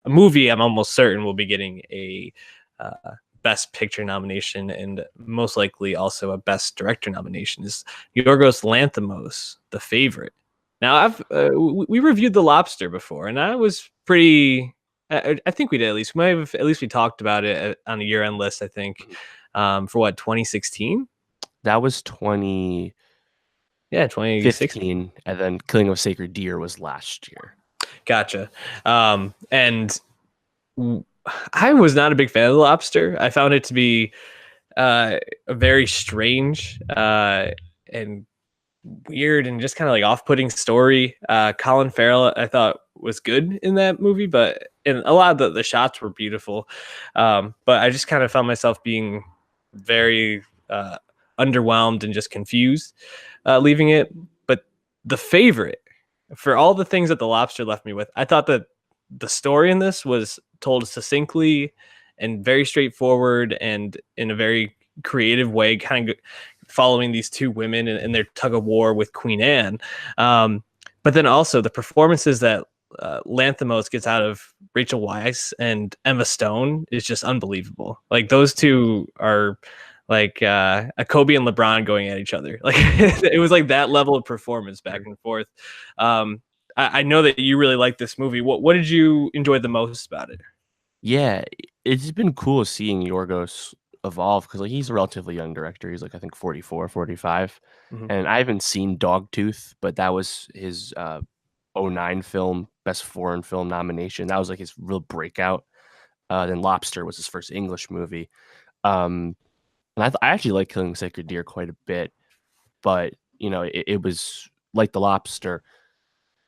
movie I'm almost certain will be getting a Best Picture nomination and most likely also a Best Director nomination is Yorgos Lanthimos, The Favorite. Now, we reviewed The Lobster before, and I was pretty. I think we did at least. We might have at least we talked about it on a year-end list. I think for what 2016. That was 2015, Yeah, 2016. and then Killing of a Sacred Deer was last year. Gotcha. And I was not a big fan of The Lobster. I found it to be a very strange and weird and just kind of like off-putting story. Colin Farrell, I thought, was good in that movie, but and a lot of the shots were beautiful. But I just kind of found myself being very underwhelmed and just confused leaving it. But The Favorite, for all the things that The Lobster left me with, I thought that the story in this was told succinctly and very straightforward and in a very creative way, kind of following these two women and their tug of war with Queen Anne. But then also the performances that Lanthimos gets out of Rachel Weisz and Emma Stone is just unbelievable. Like those two are like a Kobe and LeBron going at each other. Like it was like that level of performance back and forth. I know that you really like this movie. What did you enjoy the most about it? Yeah, it's been cool seeing Yorgos evolve because like he's a relatively young director. He's like I think 44, 45. Mm-hmm. And I haven't seen Dogtooth, but that was his '09 film, Best Foreign Film nomination. That was like his real breakout. Then Lobster was his first English movie. And I actually like Killing Sacred Deer quite a bit, but you know, it was like The Lobster,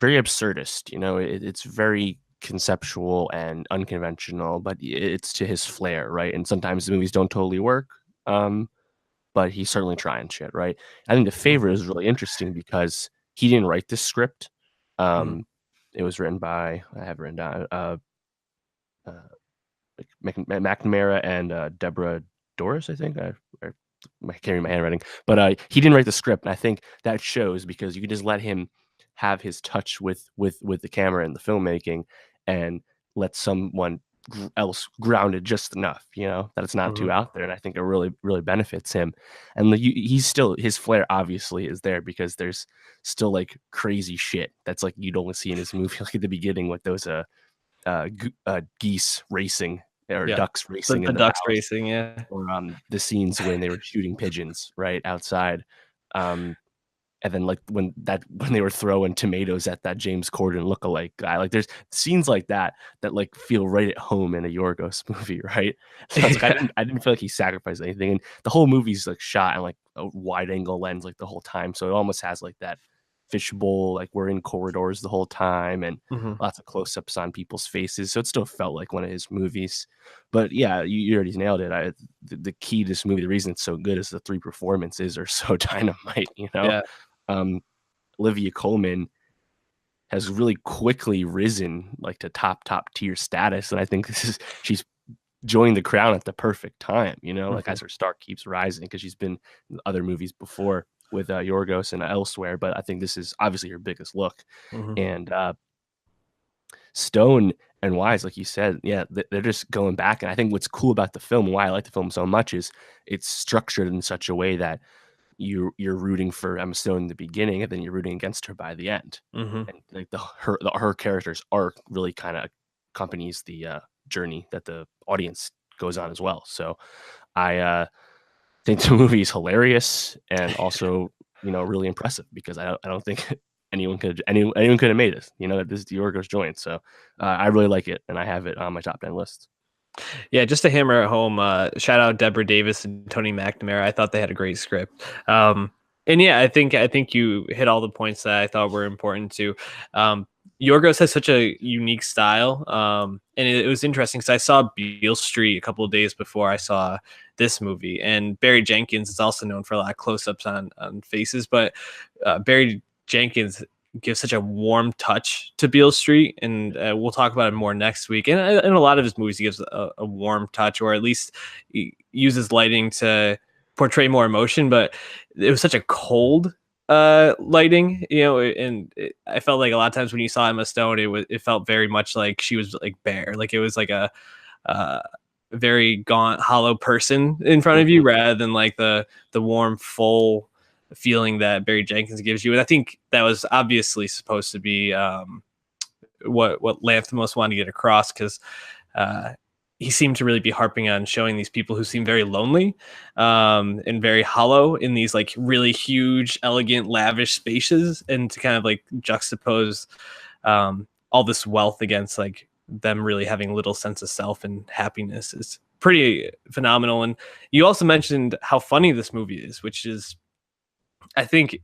very absurdist. You know, it's very conceptual and unconventional, but it's to his flair, right? And sometimes the movies don't totally work, but he's certainly trying shit, right? I think The Favorite is really interesting because he didn't write this script. Mm-hmm. It was written by I have written down uh, McNamara and Deborah Doris, I think. I can't read my handwriting, but he didn't write the script, and I think that shows because you can just let him have his touch with the camera and the filmmaking, and let someone else grounded just enough, you know, that it's not Mm-hmm. too out there, and I think it really benefits him. And he's still his flair obviously is there because there's still like crazy shit that's like you'd only see in his movie, like at the beginning with those geese racing or Yeah, ducks racing the into the ducks house, racing. Yeah. or the scenes when they were shooting pigeons right outside, and then like when they were throwing tomatoes at that James Corden lookalike guy. Like there's scenes like that that like feel right at home in a Yorgos movie, right? So it's like I didn't feel like he sacrificed anything, and the whole movie's like shot in like a wide angle lens like the whole time, so it almost has like that fishbowl, like we're in corridors the whole time, and Mm-hmm. lots of close-ups on people's faces, so it still felt like one of his movies. But yeah, you already nailed it. The key to this movie, the reason it's so good is the three performances are so dynamite, you know. Yeah. um Olivia Colman has really quickly risen like to top tier status, and I think she's joined the crown at the perfect time, you know, like Mm-hmm. as her star keeps rising, because she's been in other movies before with Yorgos and elsewhere, but I think this is obviously her biggest look. Mm-hmm. And Stone and Wise, like you said, yeah, they're just going back. And I think what's cool about the film, why I like the film so much, is it's structured in such a way that you're rooting for Emma Stone in the beginning, and then you're rooting against her by the end. Mm-hmm. And like her character's arc really kind of accompanies the journey that the audience goes on as well. So I think the movie is hilarious and also, you know, really impressive because I don't think anyone could have made this. You know, that this is the Yorgos joint. So I really like it, and I have it on my top 10 list. Yeah, just to hammer it home, shout out Deborah Davis and Tony McNamara. I thought they had a great script. And yeah, I think you hit all the points that I thought were important too. Yorgos has such a unique style, and it was interesting because I saw Beale Street a couple of days before I saw this movie, and Barry Jenkins is also known for a lot of close-ups on faces, but Barry Jenkins gives such a warm touch to Beale Street, and we'll talk about it more next week. And in a lot of his movies, he gives a warm touch, or at least he uses lighting to portray more emotion. But it was such a cold lighting, you know, and I felt like a lot of times when you saw Emma Stone, it felt very much like she was like bare, like it was like a uh, very gaunt, hollow person in front of you, Mhm. rather than like the warm, full feeling that Barry Jenkins gives you. And I think that was obviously supposed to be what Lanthimos wanted to get across, because uh, he seemed to really be harping on showing these people who seem very lonely and very hollow in these like really huge, elegant, lavish spaces, and to kind of like juxtapose all this wealth against like them really having little sense of self and happiness is pretty phenomenal. And you also mentioned how funny this movie is, which is, I think,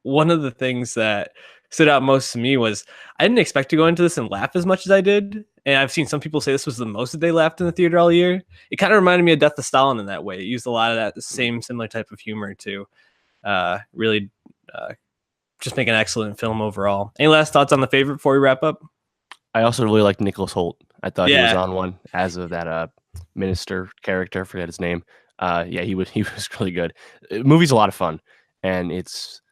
one of the things that stood out most to me was I didn't expect to go into this and laugh as much as I did. And I've seen some people say this was the most that they laughed in the theater all year. It kind of reminded me of Death of Stalin in that way. It used a lot of that same similar type of humor to really uh, just make an excellent film overall. Any last thoughts on the favorite before we wrap up? I also really liked Nicholas Holt. I thought he was Yeah. on one as of that minister character. I forget his name. Yeah, he was really good. Movie's a lot of fun, and it's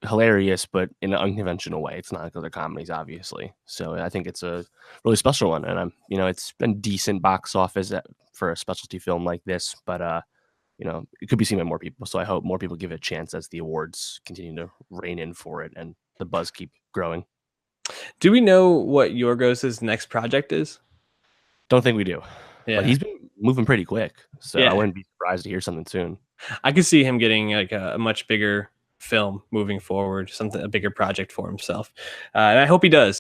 hilarious, but in an unconventional way. It's not like other comedies, obviously. So I think it's a really special one, and it's been decent box office for a specialty film like this, but it could be seen by more people. So I hope more people give it a chance as the awards continue to rein in for it and the buzz keep growing. Do we know what Yorgos's next project is? Don't think we do, but Yeah. he's been moving pretty quick, so I Yeah. wouldn't be surprised to hear something soon. I could see him getting like a much bigger film moving forward, something, a bigger project for himself. And I hope he does.